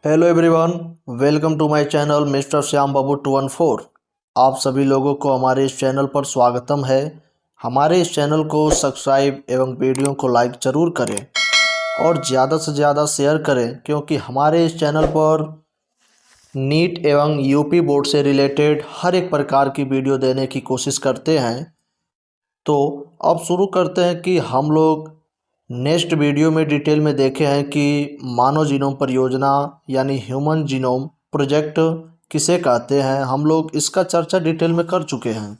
Hello everyone, welcome to my channel mister Shyam Babu 214। आप सभी लोगों को हमारे इस चैनल पर स्वागतम है। हमारे इस चैनल को सब्सक्राइब एवं वीडियो को लाइक ज़रूर करें और ज़्यादा से ज़्यादा शेयर करें, क्योंकि हमारे इस चैनल पर नीट एवं यूपी बोर्ड से रिलेटेड हर एक प्रकार की वीडियो देने की कोशिश करते हैं। तो अब शुरू करते हैं कि हम लोग नेक्स्ट वीडियो में डिटेल में देखे हैं कि मानव जीनोम परियोजना यानी ह्यूमन जीनोम प्रोजेक्ट किसे कहते हैं। हम लोग इसका चर्चा डिटेल में कर चुके हैं।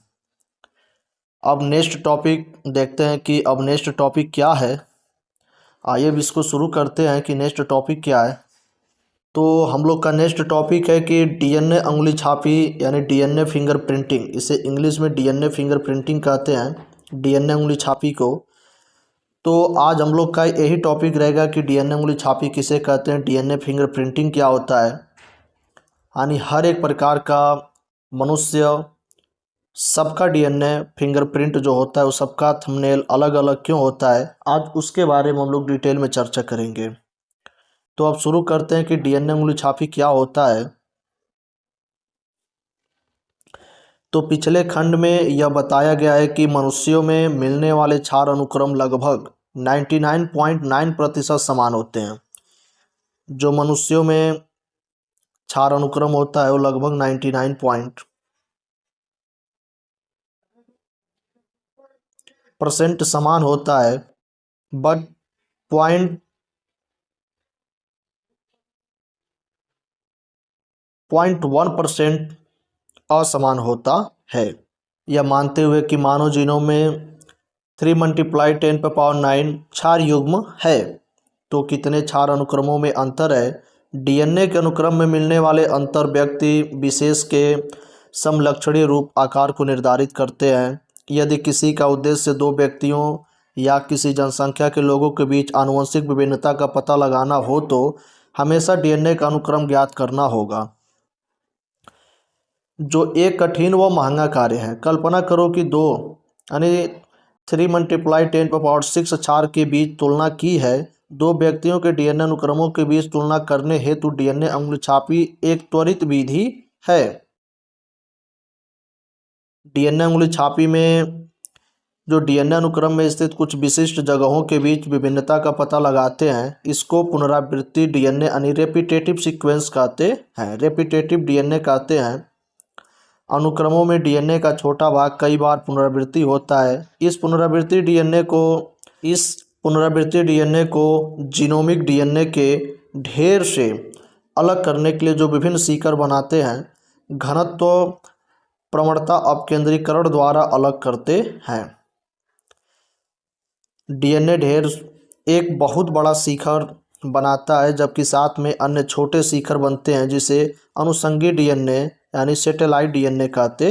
अब नेक्स्ट टॉपिक देखते हैं कि अब नेक्स्ट टॉपिक क्या है। आइए अब इसको शुरू करते हैं कि नेक्स्ट टॉपिक क्या है। तो हम लोग का नेक्स्ट टॉपिक है कि डीएनए अंगुली छापी यानी डीएनए फिंगर प्रिंटिंग। इसे इंग्लिश में डीएनए फिंगर प्रिंटिंग कहते हैं, डीएनए अंगुली छापी को। तो आज हम लोग का यही टॉपिक रहेगा कि डीएनए उंगली छापी किसे कहते हैं, डीएनए फिंगर प्रिंटिंग क्या होता है, यानी हर एक प्रकार का मनुष्य सबका डीएनए फिंगरप्रिंट जो होता है वो सबका थंबनेल अलग अलग क्यों होता है, आज उसके बारे में हम लोग डिटेल में चर्चा करेंगे। तो अब शुरू करते हैं कि डीएनए उंगली छापी क्या होता है। तो पिछले खंड में यह बताया गया है कि मनुष्यों में मिलने वाले क्षार अनुक्रम लगभग 99.9% समान होते हैं। जो मनुष्यों में क्षार अनुक्रम होता है वो लगभग 99% समान होता है, बट पॉइंट 0.1% असमान होता है। यह मानते हुए कि मानव जीनोम में 3×10⁹ क्षार युग्म है। तो कितने क्षार अनुक्रमों में अंतर है। डीएनए के अनुक्रम में मिलने वाले अंतर व्यक्ति विशेष के समलक्षणीय रूप आकार को निर्धारित करते हैं। यदि किसी का उद्देश्य दो व्यक्तियों या किसी जनसंख्या के लोगों के बीच आनुवंशिक विभिन्नता का पता लगाना हो तो हमेशा डीएनए का अनुक्रम ज्ञात करना होगा, जो एक कठिन व महंगा कार्य है। कल्पना करो कि दो यानी 3×10⁶ क्षार के बीच तुलना की है। दो व्यक्तियों के डीएनए अनुक्रमों के बीच तुलना करने हेतु डीएनए अंगुली छापी एक त्वरित विधि है। डीएनए अंगुली छापी में जो डीएनए अनुक्रम में स्थित कुछ विशिष्ट जगहों के बीच विभिन्नता का पता लगाते हैं, इसको पुनरावृत्ति डीएनए यानी रेपिटेटिव सीक्वेंस कहते हैं, रेपिटेटिव डीएनए कहते हैं। अनुक्रमों में डीएनए का छोटा भाग कई बार पुनरावृत्ति होता है। इस पुनरावृत्ति डीएनए को जीनोमिक डीएनए के ढेर से अलग करने के लिए जो विभिन्न सीकर बनाते हैं, घनत्व प्रवणता अपकेंद्रीकरण द्वारा अलग करते हैं। डीएनए ढेर एक बहुत बड़ा शिखर बनाता है, जबकि साथ में अन्य छोटे शिखर बनते हैं, जिसे अनुषंगी डीएनए यानी सैटेलाइट डीएनए कहते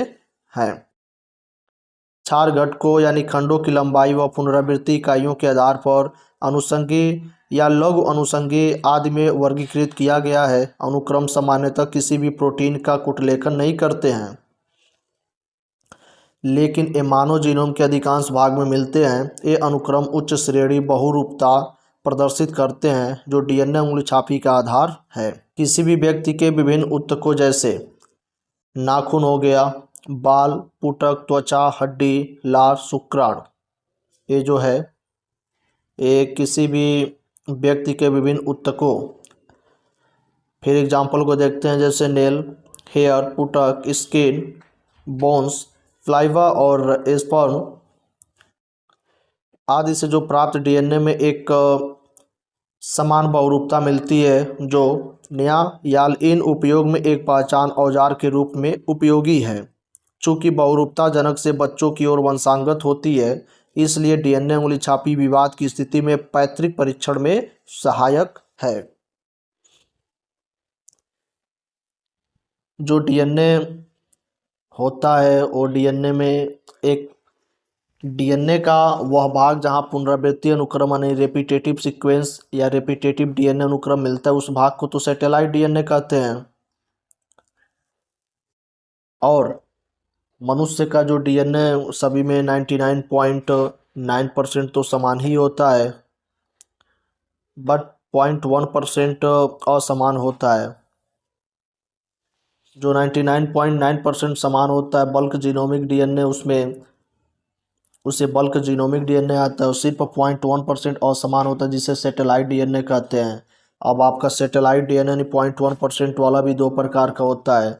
हैं। क्षार घटकों यानी खंडों की लंबाई व पुनरावृत्ति इकाइयों के आधार पर अनुषंगी या लघु अनुषंगी आदि में वर्गीकृत किया गया है। अनुक्रम सामान्यतः किसी भी प्रोटीन का कुटलेखन नहीं करते हैं, लेकिन ये मानव जीनोम के अधिकांश भाग में मिलते हैं। ये अनुक्रम उच्च श्रेणी बहुरूपता प्रदर्शित करते हैं, जो डीएनए उंगली छापी का आधार है। किसी भी व्यक्ति के विभिन्न ऊतकों जैसे नाखून हो गया, बाल, पुटक, त्वचा, हड्डी, लार, शुक्राणु, ये जो है ये किसी भी व्यक्ति के विभिन्न ऊतकों, फिर एग्जाम्पल को देखते हैं जैसे नेल, हेयर, पुटक, स्किन, बोन्स, फ्लाइवा और स्पर्म आदि से जो प्राप्त डीएनए में एक समान बहुरूपता मिलती है, जो नया याल इन उपयोग में एक पहचान औजार के रूप में उपयोगी है। चूँकि बहुरूपता जनक से बच्चों की ओर वंशांगत होती है, इसलिए डीएनए उंगली छापी विवाद की स्थिति में पैतृक परीक्षण में सहायक है। जो डीएनए होता है वो डीएनए में एक डीएनए का वह भाग जहाँ पुनरावृत्ति अनुक्रम यानी रेपिटेटिव सीक्वेंस या रेपिटेटिव डीएनए अनुक्रम मिलता है, उस भाग को तो सैटेलाइट डीएनए कहते हैं। और मनुष्य का जो डीएनए सभी में 99.9% तो समान ही होता है, बट 0.1% असमान होता है। जो 99.9% समान होता है बल्क जीनोमिक डीएनए, उसमें उसे बल्क जीनोमिक डीएनए आता है, और सिर्फ 0.1% असमान होता है जिसे सैटेलाइट डीएनए कहते हैं। अब आपका सैटेलाइट डीएनए यानी 0.1% वाला भी दो प्रकार का होता है।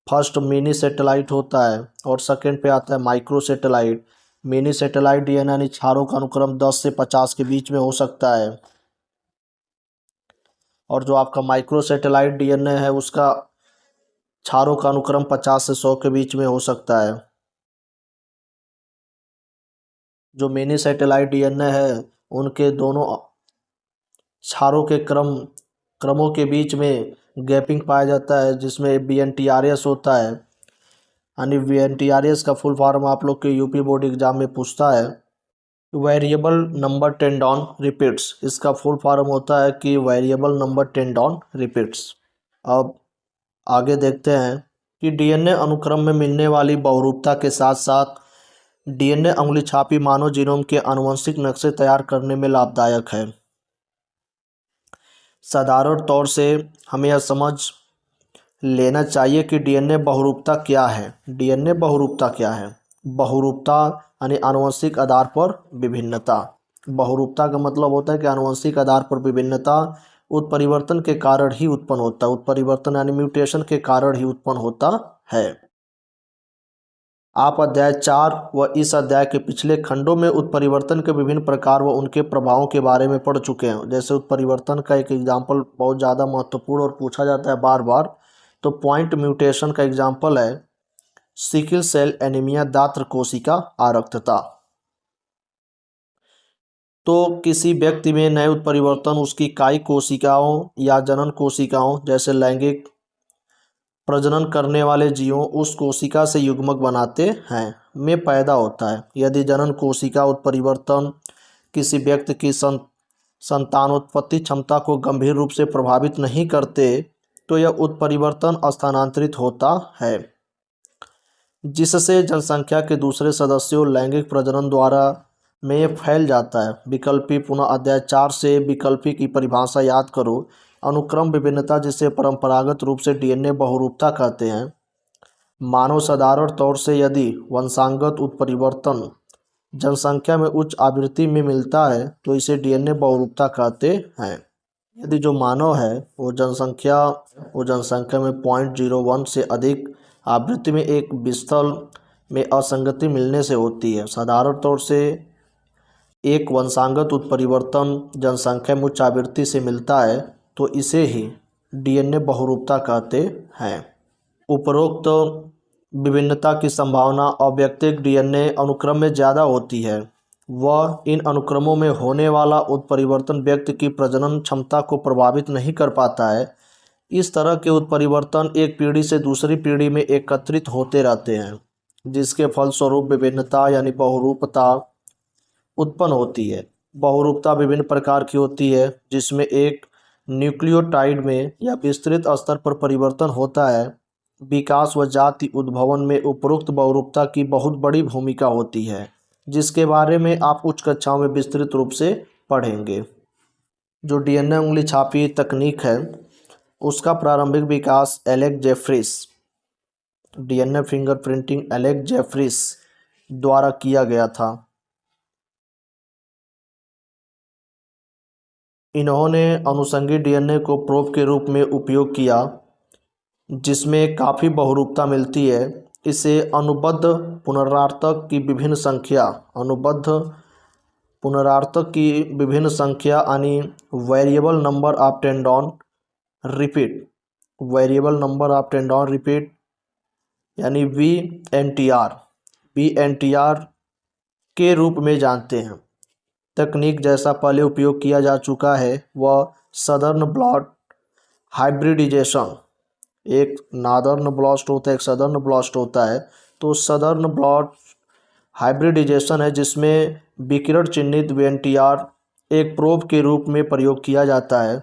फर्स्ट मिनी सैटेलाइट होता है और सेकंड पे आता है micro satellite. Mini satellite DNA यानी क्षारों का अनुक्रम 10 से 50 के बीच में हो सकता है, और जो आपका माइक्रो सैटेलाइट डीएनए है उसका क्षारों का अनुक्रम 50 से 100 के बीच में हो सकता है। जो मिनी सैटेलाइट डीएनए है उनके दोनों क्षारों के क्रमों के बीच में गैपिंग पाया जाता है, जिसमें बीएनटीआरएस होता है। यानी बीएनटीआरएस का फुल फॉर्म आप लोग के यूपी बोर्ड एग्जाम में पूछता है, वेरिएबल नंबर टेंडन रिपीट्स। इसका फुल फॉर्म होता है कि वेरिएबल नंबर टेंडन रिपीट्स। अब आगे देखते हैं कि डीएनए अनुक्रम में मिलने वाली बहुरूपता के साथ साथ डीएनए उंगली छापी मानव जीनोम के आनुवंशिक नक्शे तैयार करने में लाभदायक है। साधारण तौर से हमें यह समझ लेना चाहिए कि डीएनए बहुरूपता क्या है। डीएनए बहुरूपता क्या है? बहुरूपता यानी आनुवंशिक आधार पर विभिन्नता। बहुरूपता का मतलब होता है कि आनुवंशिक आधार पर विभिन्नता उत्परिवर्तन के कारण ही उत्पन्न होता है। उत्परिवर्तन यानी म्यूटेशन के कारण ही उत्पन्न होता है। आप अध्याय 4 व इस अध्याय के पिछले खंडों में उत्परिवर्तन के विभिन्न प्रकार व उनके प्रभावों के बारे में पढ़ चुके हैं। जैसे उत्परिवर्तन का एक एग्जाम्पल बहुत ज़्यादा महत्वपूर्ण और पूछा जाता है बार बार, तो पॉइंट म्यूटेशन का एग्जाम्पल है सिकल सेल एनीमिया, दात्र कोशिका आरक्तता। तो किसी व्यक्ति में नए उत्परिवर्तन उसकी कायिक कोशिकाओं या जनन कोशिकाओं जैसे लैंगिक प्रजनन करने वाले जीवों उस कोशिका से युग्मक बनाते हैं में पैदा होता है। यदि जनन कोशिका उत्परिवर्तन किसी व्यक्ति की संतानोत्पत्ति क्षमता को गंभीर रूप से प्रभावित नहीं करते तो यह उत्परिवर्तन स्थानांतरित होता है, जिससे जनसंख्या के दूसरे सदस्यों लैंगिक प्रजनन द्वारा में फैल जाता है। विकल्पी, पुनः अध्याय 4 से विकल्पी की परिभाषा याद करो। अनुक्रम विभिन्नता जिसे परंपरागत रूप से डीएनए बहुरूपता कहते हैं। मानव साधारण तौर से यदि वंशांगत उत्परिवर्तन जनसंख्या में उच्च आवृत्ति में मिलता है तो इसे डीएनए बहुरूपता कहते हैं। यदि जो मानव है वो जनसंख्या में 0.01 से अधिक आवृत्ति में एक विस्थल में असंगति मिलने से होती है। साधारण तौर से एक वंशांगत उत्परिवर्तन जनसंख्या में उच्च आवृत्ति से मिलता है तो इसे ही डीएनए बहुरूपता कहते हैं। उपरोक्त विभिन्नता की संभावना अवैयक्तिक डीएनए अनुक्रम में ज़्यादा होती है। वह इन अनुक्रमों में होने वाला उत्परिवर्तन व्यक्ति की प्रजनन क्षमता को प्रभावित नहीं कर पाता है। इस तरह के उत्परिवर्तन एक पीढ़ी से दूसरी पीढ़ी में एकत्रित होते रहते हैं, जिसके फलस्वरूप विभिन्नता यानी बहुरूपता उत्पन्न होती है। बहुरूपता विभिन्न प्रकार की होती है, जिसमें एक न्यूक्लियोटाइड में या विस्तृत स्तर पर परिवर्तन होता है। विकास व जाति उद्भवन में उपरोक्त बहुरूपता की बहुत बड़ी भूमिका होती है, जिसके बारे में आप उच्च कक्षाओं में विस्तृत रूप से पढ़ेंगे। जो डीएनए उंगली छापी तकनीक है उसका प्रारंभिक विकास एलेक जेफरिस, डीएनए फिंगरप्रिंटिंग एलेक जेफरिस द्वारा किया गया था। इन्होंने अनुषंगी डीएनए को प्रोब के रूप में उपयोग किया, जिसमें काफ़ी बहुरूपता मिलती है। इसे अनुबद्ध पुनरावर्तक की विभिन्न संख्या यानी variable number of tendon repeat यानी वीएनटीआर के रूप में जानते हैं। तकनीक जैसा पहले उपयोग किया जा चुका है वह सदर्न ब्लॉट हाइब्रिडाइजेशन, एक नॉर्दर्न ब्लास्ट होता है एक सदर्न ब्लास्ट होता है, तो सदर्न ब्लॉट हाइब्रिडाइजेशन है जिसमें विकिरण चिन्हित वीएनटीआर एक प्रोब के रूप में प्रयोग किया जाता है।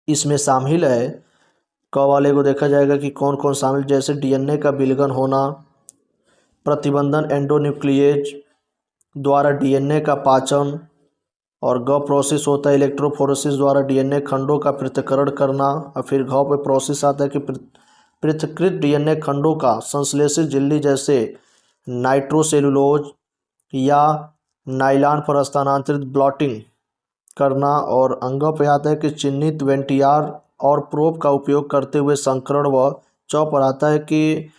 इसमें शामिल है क वाले को देखा जाएगा कि कौन कौन शामिल, जैसे डीएनए का विलयन होना, प्रतिबंधन एंडोन्यूक्लिएज द्वारा डीएनए का पाचन, और ग प्रोसेस होता है इलेक्ट्रोफोरेसिस द्वारा डीएनए खंडों का पृथक्करण करना। और फिर घ पे प्रोसेस आता है कि पृथक्कृत डीएनए खंडों का संश्लेषित झिल्ली जैसे नाइट्रोसेलुलोज या नाइलॉन पर स्थानांतरित ब्लॉटिंग करना। और अंग पे आता है कि चिन्हित वेंटियार और प्रोब का उपयोग करते हुए संकरण। व च पर आता है कि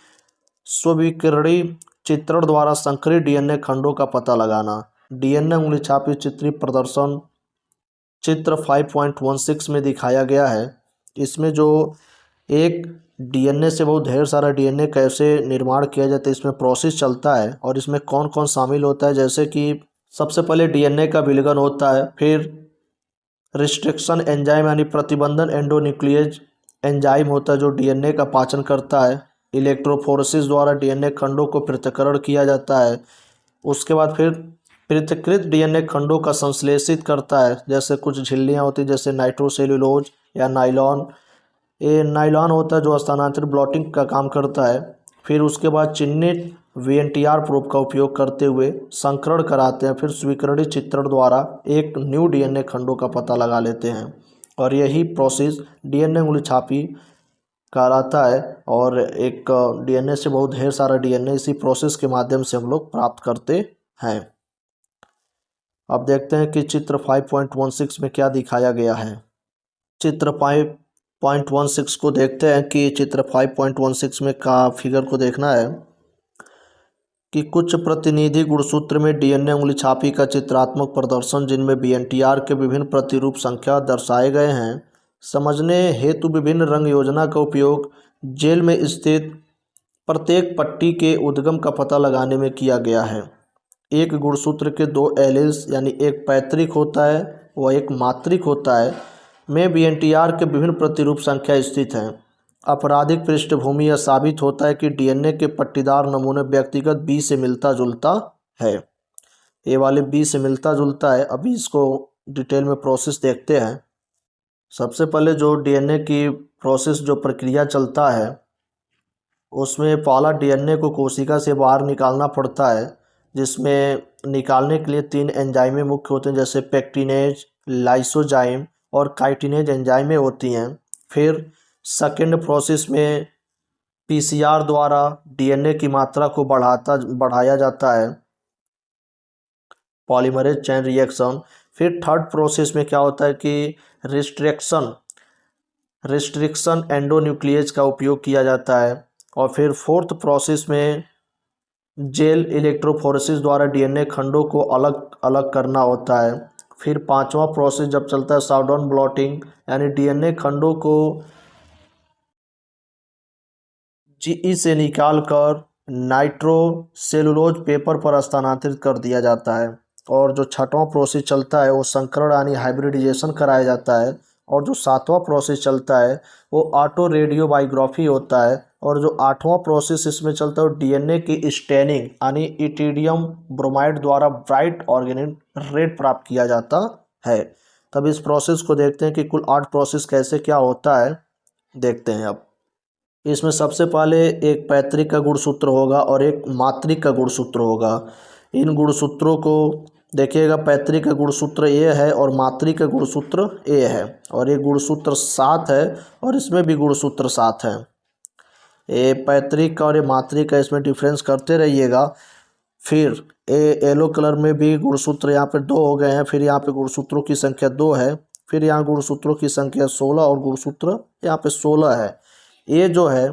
स्विकरणी चित्रण द्वारा संकरित डीएनए खंडों का पता लगाना। डीएनए उंगली छापी चित्रीय प्रदर्शन चित्र 5.16 में दिखाया गया है। इसमें जो एक डीएनए से बहुत ढेर सारा डीएनए कैसे निर्माण किया जाता है, इसमें प्रोसेस चलता है और इसमें कौन कौन शामिल होता है। जैसे कि सबसे पहले डीएनए का विलयन होता है, फिर रिस्ट्रिक्शन एंजाइम यानी प्रतिबंधन एंडोन्यूक्लियेज एंजाइम होता है जो डीएनए का पाचन करता है। इलेक्ट्रोफोरेसिस द्वारा डीएनए खंडों को पृथक्करण किया जाता है। उसके बाद फिर पृथक्कृत डीएनए खंडों का संश्लेषित करता है, जैसे कुछ झिल्लियाँ होती हैं जैसे नाइट्रोसेल्यूलोज या नाइलॉन। ये नाइलॉन होता है जो स्थानांतरित ब्लॉटिंग का काम करता है। फिर उसके बाद चिन्हित वीएनटीआर प्रोब का उपयोग करते हुए संकरण कराते हैं। फिर स्विकरणी चित्रण द्वारा एक न्यू डीएनए खंडों का पता लगा लेते हैं और यही प्रोसेस डीएनए उंगली छापी कहलाता है। और एक डीएनए से बहुत ढेर सारा डीएनए इसी प्रोसेस के माध्यम से हम लोग प्राप्त करते हैं। अब देखते हैं कि चित्र 5.16 में क्या दिखाया गया है। चित्र 5.16 को देखते हैं कि चित्र 5.16 में का फिगर को देखना है कि कुछ प्रतिनिधि गुणसूत्र में डीएनए उंगली छापी का चित्रात्मक प्रदर्शन जिनमें वीएनटीआर के विभिन्न प्रतिरूप संख्या दर्शाए गए हैं। समझने हेतु विभिन्न रंग योजना का उपयोग जेल में स्थित प्रत्येक पट्टी के उद्गम का पता लगाने में किया गया है। एक गुणसूत्र के दो एलील्स यानी एक पैतृक होता है व एक मातृक होता है में वीएनटीआर के विभिन्न प्रतिरूप संख्या स्थित हैं। आपराधिक पृष्ठभूमि यह साबित होता है कि डीएनए के पट्टीदार नमूने व्यक्तिगत बी से मिलता जुलता है। ए वाले बी से मिलता जुलता है। अभी इसको डिटेल में प्रोसेस देखते हैं। सबसे पहले जो डीएनए की प्रोसेस जो प्रक्रिया चलता है उसमें पहला डीएनए को कोशिका से बाहर निकालना पड़ता है, जिसमें निकालने के लिए 3 एंजाइमें मुख्य होते हैं जैसे पेक्टिनेज, लाइसोजाइम और काइटिनेज एंजाइमें होती हैं। फिर सेकेंड प्रोसेस में पीसीआर द्वारा डीएनए की मात्रा को बढ़ाया जाता है, पॉलीमरेज चेन रिएक्शन। फिर थर्ड प्रोसेस में क्या होता है कि रिस्ट्रिक्शन एंडोन्यूक्लियेज का उपयोग किया जाता है। और फिर फोर्थ प्रोसेस में जेल इलेक्ट्रोफोरेसिस द्वारा डीएनए खंडों को अलग अलग करना होता है। फिर पांचवा प्रोसेस जब चलता है साउडर्न ब्लॉटिंग यानी डीएनए खंडों को जीई से निकालकर नाइट्रोसेलुलोज पेपर पर स्थानांतरित कर दिया जाता है। और जो छठवां प्रोसेस चलता है वो संकरण यानी हाइब्रिडाइजेशन कराया जाता है। और जो सातवां प्रोसेस चलता है वो ऑटो रेडियोबायोग्राफी होता है। और जो आठवां प्रोसेस इसमें चलता है वो डीएनए की स्टेनिंग यानी इटिडियम ब्रोमाइड द्वारा ब्राइट ऑर्गेनिक रेड प्राप्त किया जाता है। तब इस प्रोसेस को देखते हैं कि कुल 8 प्रोसेस कैसे क्या होता है, देखते हैं। अब इसमें सबसे पहले एक पैतृक का गुणसूत्र होगा और एक मातृक का गुणसूत्र होगा। इन गुणसूत्रों को देखिएगा, पैतृक का गुणसूत्र ए है और मातृक का गुणसूत्र ए है। और ये गुणसूत्र 7 है और इसमें भी गुणसूत्र 7 है। ये पैतृक का और ये मातृक का इसमें डिफरेंस करते रहिएगा। फिर येलो कलर में भी गुणसूत्र यहाँ पे 2 हो गए हैं। फिर यहाँ पे गुणसूत्रों की संख्या 2 है। फिर यहाँ गुणसूत्रों की संख्या 16 और गुणसूत्र यहाँ पे 16 है। ए जो है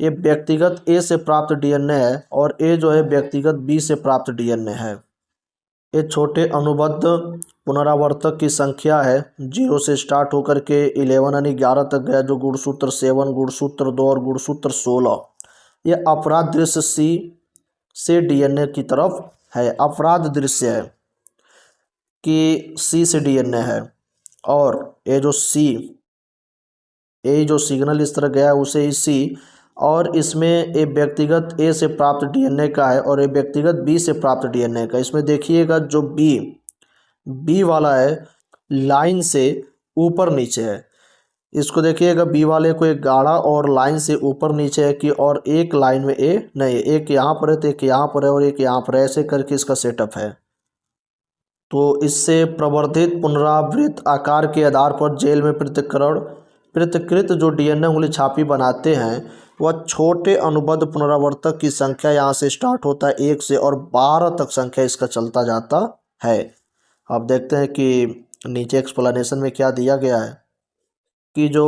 ये व्यक्तिगत ए से प्राप्त डीएनए है और ए जो है व्यक्तिगत बी से प्राप्त डीएनए है। ये छोटे अनुबद्ध पुनरावर्तक की संख्या है 0 से स्टार्ट होकर के 11 यानी 11 तक गया, जो गुणसूत्र 7, गुणसूत्र 2 और गुणसूत्र 16। ये अपराध दृश्य सी से डीएनए की तरफ है। अपराध दृश्य है कि सी से डीएनए है। और ये जो सी, ये जो सिग्नल इस तरह गया उसे ही सी। और इसमें ए व्यक्तिगत ए से प्राप्त डीएनए का है और ए व्यक्तिगत बी से प्राप्त डीएनए का। इसमें देखिएगा जो बी वाला है लाइन से ऊपर नीचे है। इसको देखिएगा बी वाले को एक गाढ़ा और लाइन से ऊपर नीचे है कि और एक लाइन में ए नहीं, एक यहाँ पर है तो एक यहाँ पर है और एक यहाँ पर है, ऐसे करके इसका सेटअप है। तो इससे प्रवर्धित पुनरावृत्त आकार के आधार पर जेल में पृथक्कृत जो डीएनए उंगली छापी बनाते हैं वह छोटे अनुबद्ध पुनरावर्तक की संख्या यहाँ से स्टार्ट होता है 1 से और 12 तक संख्या इसका चलता जाता है। अब देखते हैं कि नीचे एक्सप्लेनेशन में क्या दिया गया है कि जो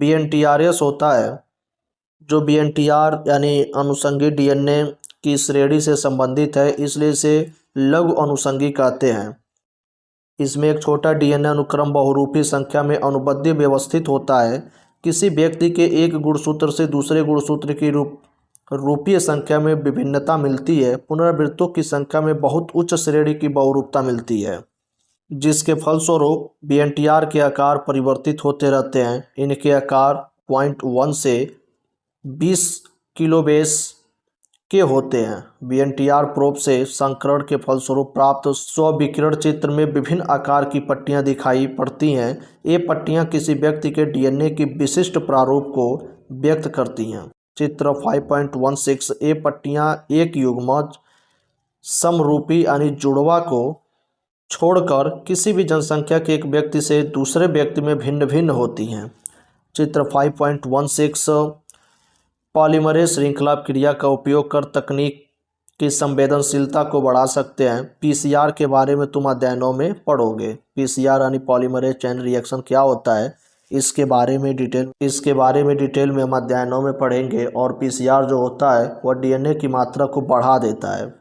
BNTRS होता है, जो BNTR यानी अनुषंगी डीएनए की श्रेणी से संबंधित है, इसलिए इसे लघु अनुषंगी कहते हैं। इसमें एक छोटा डीएनए अनुक्रम बहुरूपी संख्या में अनुबद्ध व्यवस्थित होता है। किसी व्यक्ति के एक गुणसूत्र से दूसरे गुणसूत्र की रूपीय संख्या में विभिन्नता मिलती है। पुनरावृत्तों की संख्या में बहुत उच्च श्रेणी की बहुरूपता मिलती है, जिसके फलस्वरूप BNTR के आकार परिवर्तित होते रहते हैं। इनके आकार 0.1 से 20 किलोबेस के होते हैं। BNTR प्रोब से संकरण के फलस्वरूप प्राप्त स्व-विकिरण चित्र में विभिन्न आकार की पट्टियां दिखाई पड़ती हैं। ये पट्टियां किसी व्यक्ति के डीएनए की विशिष्ट प्रारूप को व्यक्त करती हैं। चित्र 5.16 ये पट्टियां एक युग्मज समरूपी यानी जुड़वा को छोड़कर किसी भी जनसंख्या के एक व्यक्ति से दूसरे व्यक्ति में भिन्न भिन्न होती हैं। चित्र 5.16 पॉलीमरेज श्रृंखला क्रिया का उपयोग कर तकनीक की संवेदनशीलता को बढ़ा सकते हैं। PCR के बारे में तुम अध्ययनों में पढ़ोगे। PCR यानी पॉलीमरेज चेन रिएक्शन क्या होता है, इसके बारे में डिटेल में हम अध्ययनों में पढ़ेंगे। और PCR जो होता है वह डीएनए की मात्रा को बढ़ा देता है।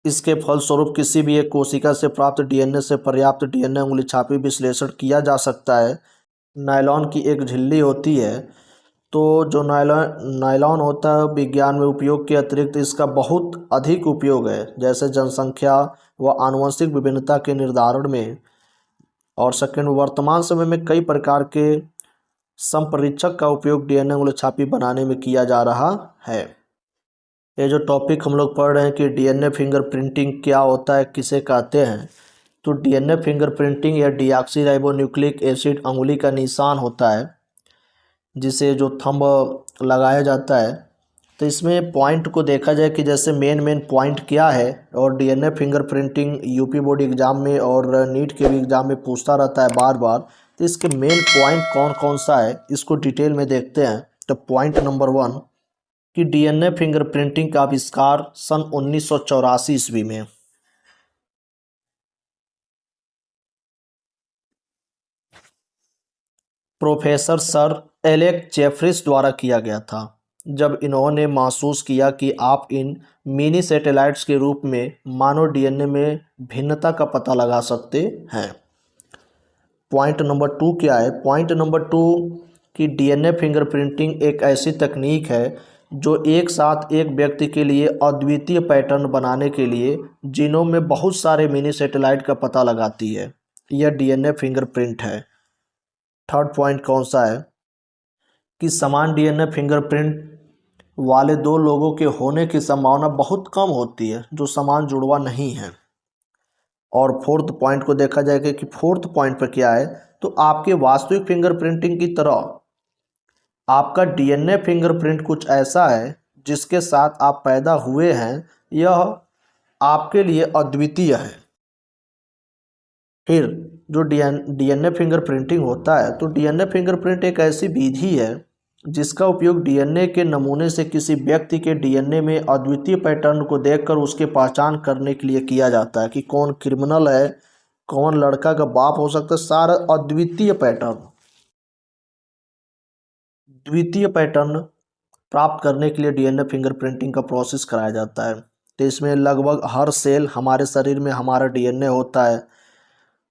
इसके फलस्वरूप किसी भी एक कोशिका से प्राप्त डीएनए से पर्याप्त डीएनए उंगली छापी विश्लेषण किया जा सकता है। नायलॉन की एक झिल्ली होती है, तो जो नायलॉन होता है विज्ञान में उपयोग के अतिरिक्त इसका बहुत अधिक उपयोग है, जैसे जनसंख्या व आनुवंशिक विभिन्नता के निर्धारण में। और सेकंड, वर्तमान समय में कई प्रकार के संपरीक्षक का उपयोग डीएनए उंगली छापी बनाने में किया जा रहा है। ये जो टॉपिक हम लोग पढ़ रहे हैं कि डीएनए फिंगरप्रिंटिंग क्या होता है, किसे कहते हैं, तो डीएनए फिंगरप्रिंटिंग या डीऑक्सीराइबोन्यूक्लिक एसिड अंगुली का निशान होता है, जिसे जो थंब लगाया जाता है। तो इसमें पॉइंट को देखा जाए कि जैसे मेन पॉइंट क्या है, और DNA fingerprinting UP board exam में और नीट के भी एग्जाम में पूछता रहता है बार बार। तो इसके मेन पॉइंट कौन कौन सा है इसको डिटेल में देखते हैं। तो पॉइंट नंबर 1 कि डीएनए फिंगरप्रिंटिंग का आविष्कार सन 1984 ईस्वी में प्रोफेसर सर एलेक जेफरिस द्वारा किया गया था, जब इन्होंने महसूस किया कि आप इन मिनी सैटेलाइट्स के रूप में मानव डीएनए में भिन्नता का पता लगा सकते हैं। पॉइंट नंबर 2 क्या है? पॉइंट नंबर 2 कि डीएनए फिंगरप्रिंटिंग एक ऐसी तकनीक है जो एक साथ एक व्यक्ति के लिए अद्वितीय पैटर्न बनाने के लिए जीनोम में बहुत सारे मिनी सैटेलाइट का पता लगाती है। यह डीएनए फिंगरप्रिंट है। थर्ड पॉइंट कौन सा है? कि समान डीएनए फिंगरप्रिंट वाले दो लोगों के होने की संभावना बहुत कम होती है जो समान जुड़वा नहीं है। और फोर्थ पॉइंट को देखा जाएगा कि फोर्थ पॉइंट पर क्या है, तो आपके वास्तविक फिंगरप्रिंटिंग की तरह आपका डीएनए फिंगरप्रिंट कुछ ऐसा है जिसके साथ आप पैदा हुए हैं, यह आपके लिए अद्वितीय है। फिर जो डीएनए फिंगरप्रिंटिंग होता है, तो डीएनए फिंगरप्रिंट एक ऐसी विधि है जिसका उपयोग डीएनए के नमूने से किसी व्यक्ति के डीएनए में अद्वितीय पैटर्न को देखकर उसकी पहचान करने के लिए किया जाता है कि कौन क्रिमिनल है, कौन लड़का का बाप हो सकता है। सारा अद्वितीय द्वितीय पैटर्न प्राप्त करने के लिए डीएनए फिंगरप्रिंटिंग का प्रोसेस कराया जाता है। तो इसमें लगभग हर सेल हमारे शरीर में हमारा डीएनए होता है।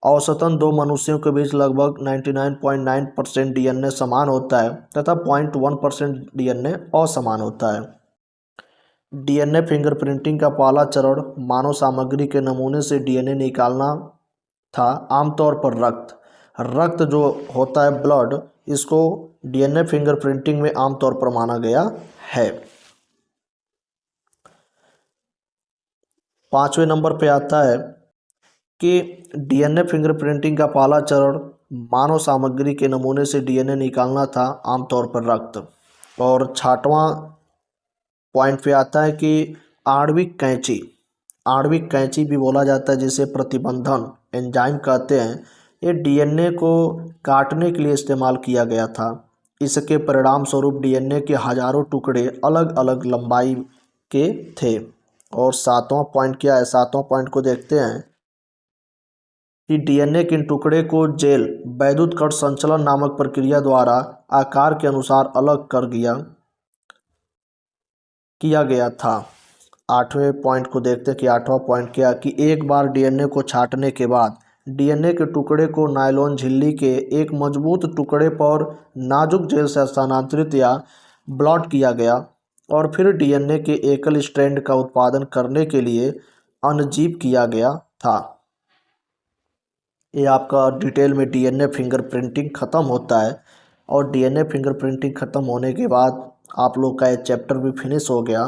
औसतन दो मनुष्यों के बीच लगभग 99.9% डीएनए समान होता है तथा 0.1% डीएनए असमान होता है। डीएनए फिंगरप्रिंटिंग का पहला चरण मानव सामग्री के नमूने से डीएनए निकालना था। आमतौर पर रक्त जो होता है ब्लड, इसको डीएनए फिंगरप्रिंटिंग में आमतौर पर माना गया है। 5वें नंबर पे आता है कि डीएनए फिंगरप्रिंटिंग का पहला चरण मानव सामग्री के नमूने से डीएनए निकालना था, आमतौर पर रक्त। और 6वां पॉइंट पे आता है कि आणविक कैंची, आणविक कैंची भी बोला जाता है जिसे प्रतिबंधन एंजाइम कहते हैं। ये डीएनए को काटने के लिए इस्तेमाल किया गया था। इसके परिणाम स्वरूप डीएनए के हजारों टुकड़े अलग अलग लंबाई के थे। और 7वां पॉइंट क्या है, 7वां पॉइंट को देखते हैं कि डीएनए के इन टुकड़े को जेल वैद्युत कण संचलन नामक प्रक्रिया द्वारा आकार के अनुसार अलग कर किया गया था। 8वें पॉइंट को देखते हैं कि 8वां पॉइंट क्या, कि एक बार डीएनए को छांटने के बाद डीएनए के टुकड़े को नायलॉन झिल्ली के एक मजबूत टुकड़े पर नाजुक जेल से स्थानांतरित या ब्लॉट किया गया और फिर डीएनए के एकल स्ट्रैंड का उत्पादन करने के लिए अनजीव किया गया था। ये आपका डिटेल में डीएनए फिंगरप्रिंटिंग ख़त्म होता है। और डीएनए फिंगरप्रिंटिंग ख़त्म होने के बाद आप लोग का ये चैप्टर भी फिनिश हो गया।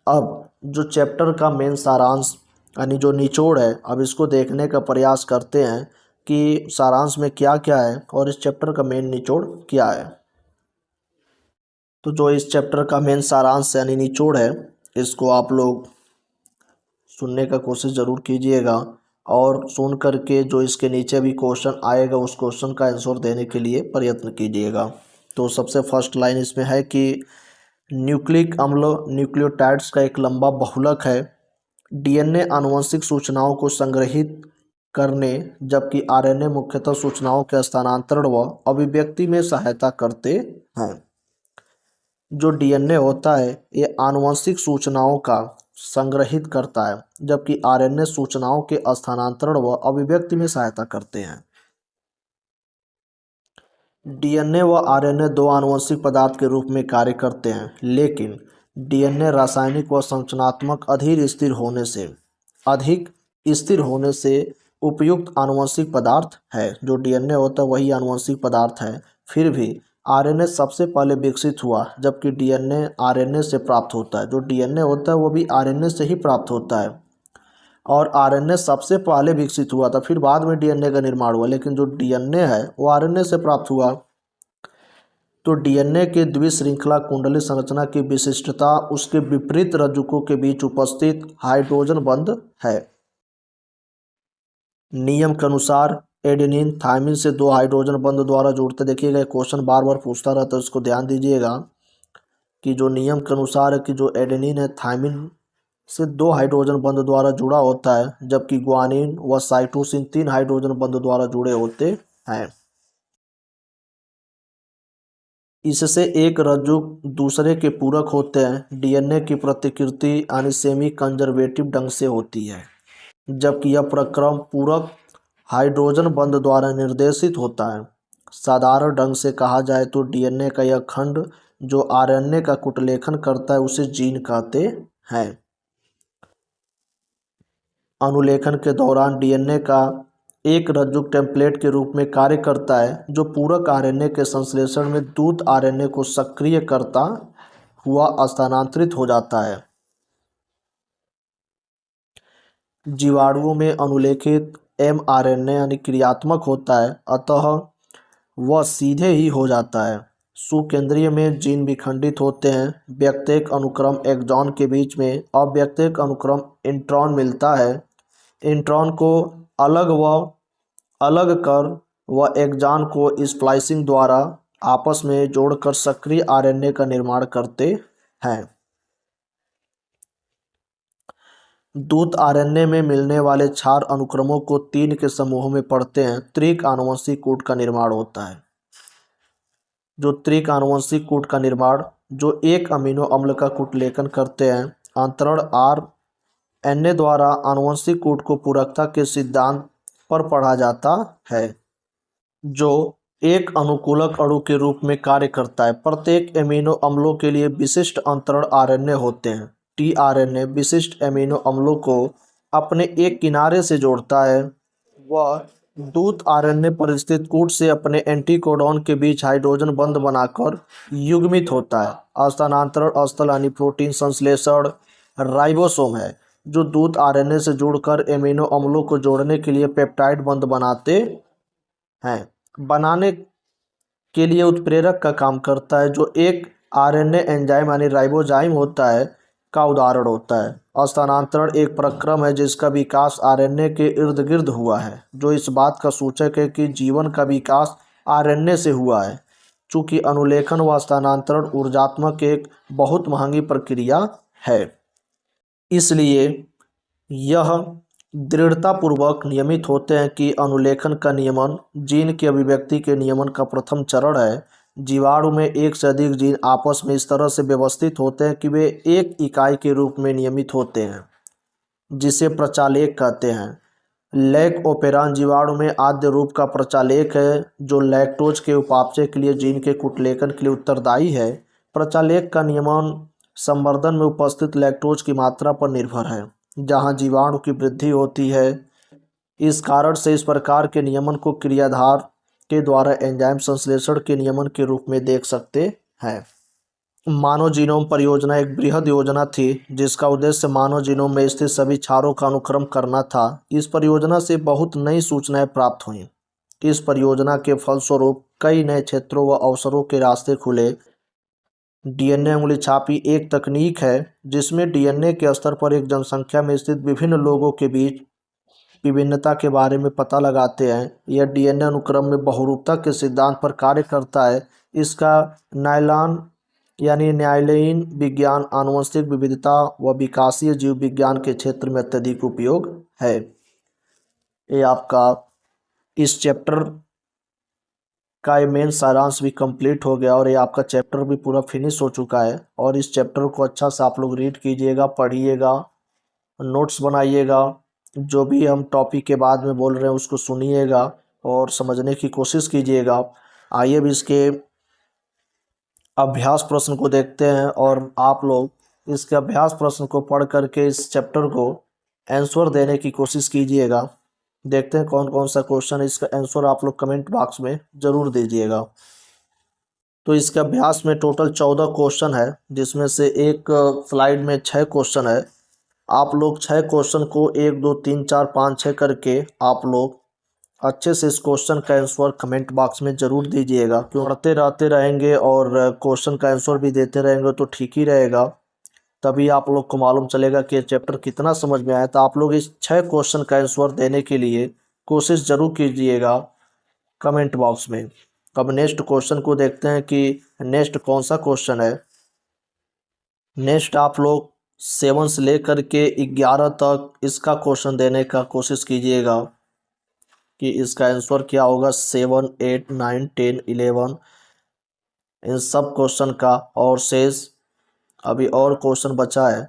अब जो चैप्टर का मेन सारांश यानी जो निचोड़ है, अब इसको देखने का प्रयास करते हैं कि सारांश में क्या क्या है और इस चैप्टर का मेन निचोड़ क्या है। तो जो इस चैप्टर का मेन सारांश यानी निचोड़ है, इसको आप लोग सुनने का कोशिश ज़रूर कीजिएगा और सुन करके जो इसके नीचे भी क्वेश्चन आएगा उस क्वेश्चन का आंसर देने के लिए प्रयत्न कीजिएगा। तो सबसे फर्स्ट लाइन इसमें है कि न्यूक्लिक अम्ल न्यूक्लियोटाइड्स का एक लंबा बहुलक है। डीएनए आनुवंशिक सूचनाओं को संग्रहित करने जबकि आरएनए मुख्यतः सूचनाओं के स्थानांतरण व अभिव्यक्ति में सहायता करते हैं। जो डीएनए होता है ये आनुवंशिक सूचनाओं का संग्रहित करता है जबकि आरएनए सूचनाओं के स्थानांतरण व अभिव्यक्ति में सहायता करते हैं। डीएनए व आरएनए दो आनुवंशिक पदार्थ के रूप में कार्य करते हैं, लेकिन डीएनए रासायनिक व संरचनात्मक अधिक स्थिर होने से उपयुक्त आनुवंशिक पदार्थ है। जो डीएनए होता है वही आनुवंशिक पदार्थ है। फिर भी आरएनए सबसे पहले विकसित हुआ जबकि डीएनए आरएनए से प्राप्त होता है। जो डीएनए होता है वो भी आरएनए से ही प्राप्त होता है और आरएनए सबसे पहले विकसित हुआ था, फिर बाद में डीएनए का निर्माण हुआ, लेकिन जो डीएनए है वो आरएनए से प्राप्त हुआ। तो डीएनए के द्विश्रृंखला कुंडली संरचना की विशिष्टता उसके विपरीत रज्जुकों के बीच उपस्थित हाइड्रोजन बंध है। नियम के अनुसार एडेनिन थायमिन से दो हाइड्रोजन बंध द्वारा जुड़ते। देखिएगा क्वेश्चन बार बार पूछता रहता है, इसको ध्यान दीजिएगा कि जो नियम के अनुसार है कि जो एडेनिन है थायमिन से दो हाइड्रोजन बंध द्वारा जुड़ा होता है जबकि ग्वानिन व साइटोसिन तीन हाइड्रोजन बंध द्वारा जुड़े होते हैं। इससे एक रज्जुक दूसरे के पूरक होते हैं। डीएनए की प्रतिकृति यानी सेमी कंजर्वेटिव ढंग से होती है जबकि यह प्रक्रम पूरक हाइड्रोजन बंध द्वारा निर्देशित होता है। साधारण ढंग से कहा जाए तो डीएनए का यह खंड जो आरएनए का कुटलेखन करता है उसे जीन कहते हैं। अनुलेखन के दौरान डीएनए का एक रज्जुक टेम्पलेट के रूप में कार्य करता है जो पूरक आरएनए के संश्लेषण में दूत आरएनए को सक्रिय करता हुआ स्थानांतरित हो जाता है। जीवाणुओं में अनुलेखित एमआरएनए यानी क्रियात्मक होता है, अतः वह सीधे ही हो जाता है। सुकेंद्रीय में जीन विखंडित होते हैं। व्यक्तिक अनुक्रम एक्सॉन के बीच में अव्यक्तिक अनुक्रम इंट्रॉन मिलता है। इंट्रॉन को अलग कर व एक्सॉन को स्प्लाइसिंग द्वारा आपस में जोड़कर सक्रिय आरएनए का निर्माण करते हैं। दूत आरएनए में मिलने वाले क्षार अनुक्रमों को तीन के समूहों में पढ़ते हैं। त्रिक आनुवंशिक कूट का निर्माण होता है। जो त्रिक आनुवंशिक कूट का निर्माण जो एक अमीनो अम्ल का कूटलेखन करते हैं। अंतरण आरएनए द्वारा आनुवंशिक कूट को पूरकता के सिद्धांत पर पढ़ा जाता है जो एक अनुकूलक अणु के रूप में कार्य करता है। प्रत्येक एमिनो अम्लों के लिए विशिष्ट अंतरण आरएनए होते हैं। टीआरएनए विशिष्ट एमिनो अम्लों को अपने एक किनारे से जोड़ता है। वह दूत आरएनए पर स्थित कूट से अपने एंटीकोडॉन के बीच हाइड्रोजन बंध बनाकर युग्मित होता है। स्थानांतरण स्थल यानी प्रोटीन संश्लेषण राइबोसोम है जो दूत आरएनए से जुड़कर एमिनो अम्लों को जोड़ने के लिए पेप्टाइड बंध बनाने के लिए उत्प्रेरक का काम करता है जो एक आरएनए एंजाइम यानी राइबोजाइम होता है का उदाहरण होता है। स्थानांतरण एक प्रक्रम है जिसका विकास आरएनए के इर्द गिर्द हुआ है, जो इस बात का सूचक है कि जीवन का विकास आरएनए से हुआ है। चूँकि अनुलेखन व स्थानांतरण ऊर्जात्मक एक बहुत महंगी प्रक्रिया है, इसलिए यह दृढ़तापूर्वक नियमित होते हैं कि अनुलेखन का नियमन जीन की अभिव्यक्ति के नियमन का प्रथम चरण है। जीवाणु में एक से अधिक जीन आपस में इस तरह से व्यवस्थित होते हैं कि वे एक इकाई के रूप में नियमित होते हैं, जिसे प्रचालेख कहते हैं। लैक ओपेरान जीवाणु में आद्य रूप का प्रचालेख है, जो लैक्टोज के उपापचय के लिए जीन के कुटलेखन के लिए उत्तरदायी है। प्रचालेख का नियमन संवर्धन में उपस्थित लैक्टोज की मात्रा पर निर्भर है, जहां जीवाणु की वृद्धि होती है। इस कारण से इस प्रकार के नियमन को क्रियाधार के द्वारा एंजाइम संश्लेषण के नियमन के रूप में देख सकते हैं। मानव जीनोम परियोजना एक बृहद योजना थी जिसका उद्देश्य मानव जीनोम में स्थित सभी क्षारों का अनुक्रम करना था। इस परियोजना से बहुत नई सूचनाएं प्राप्त हुईं। इस परियोजना के फलस्वरूप कई नए क्षेत्रों व अवसरों के रास्ते खुले। डीएनए उंगली छापी एक तकनीक है जिसमें डीएनए के स्तर पर एक जनसंख्या में स्थित विभिन्न लोगों के बीच विभिन्नता के बारे में पता लगाते हैं। यह डीएनए अनुक्रम में बहुरूपता के सिद्धांत पर कार्य करता है। इसका नाइलॉन यानी न्यायालयीन विज्ञान, आनुवंशिक विविधता व विकासीय जीव विज्ञान के क्षेत्र में अत्यधिक उपयोग है। ये आपका इस चैप्टर का ये मेन सारांश भी कंप्लीट हो गया और ये आपका चैप्टर भी पूरा फिनिश हो चुका है। और इस चैप्टर को अच्छा से आप लोग रीड कीजिएगा, पढ़िएगा, नोट्स बनाइएगा, जो भी हम टॉपिक के बाद में बोल रहे हैं उसको सुनिएगा और समझने की कोशिश कीजिएगा। आइए अब इसके अभ्यास प्रश्न को देखते हैं और आप लोग इसके अभ्यास प्रश्न को पढ़ करके इस चैप्टर को आंसर देने की कोशिश कीजिएगा। देखते हैं कौन कौन सा क्वेश्चन, इसका आंसर आप लोग कमेंट बॉक्स में ज़रूर दीजिएगा। तो इसके अभ्यास में टोटल 14 क्वेश्चन है, जिसमें से एक स्लाइड में 6 क्वेश्चन है। आप लोग 6 क्वेश्चन को 1 2 3 4 5 6 करके आप लोग अच्छे से इस क्वेश्चन का आंसर कमेंट बॉक्स में ज़रूर दीजिएगा। क्यों पढ़ते रहते रहेंगे और क्वेश्चन का आंसर भी देते रहेंगे तो ठीक ही रहेगा, तभी आप लोग को मालूम चलेगा कि ये चैप्टर कितना समझ में आया। तो आप लोग इस 6 क्वेश्चन का आंसर देने के लिए कोशिश ज़रूर कीजिएगा कमेंट बॉक्स में। अब नेक्स्ट क्वेश्चन को देखते हैं कि नेक्स्ट कौन सा क्वेश्चन है। नेक्स्ट आप लोग 7 से लेकर के 11 तक इसका क्वेश्चन देने का कोशिश कीजिएगा कि इसका आंसर क्या होगा। 7 8 9 10 11 इन सब क्वेश्चन का, और शेष अभी और क्वेश्चन बचा है।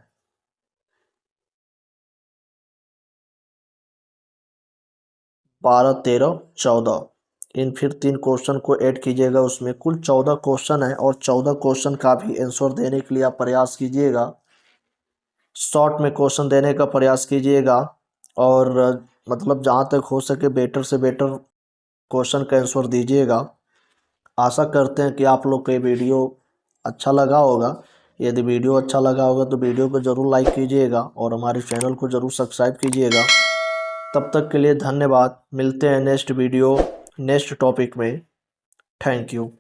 12 13 14 इन फिर 3 क्वेश्चन को ऐड कीजिएगा। उसमें कुल 14 क्वेश्चन है और 14 क्वेश्चन का भी आंसर देने के लिए आप प्रयास कीजिएगा। शॉर्ट में क्वेश्चन देने का प्रयास कीजिएगा और मतलब जहाँ तक हो सके बेटर से बेटर क्वेश्चन का आंसर दीजिएगा। आशा करते हैं कि आप लोग को ये वीडियो अच्छा लगा होगा। यदि वीडियो अच्छा लगा होगा तो वीडियो को ज़रूर लाइक कीजिएगा और हमारे चैनल को ज़रूर सब्सक्राइब कीजिएगा। तब तक के लिए धन्यवाद। मिलते हैं नेक्स्ट वीडियो नेक्स्ट टॉपिक में। Thank you.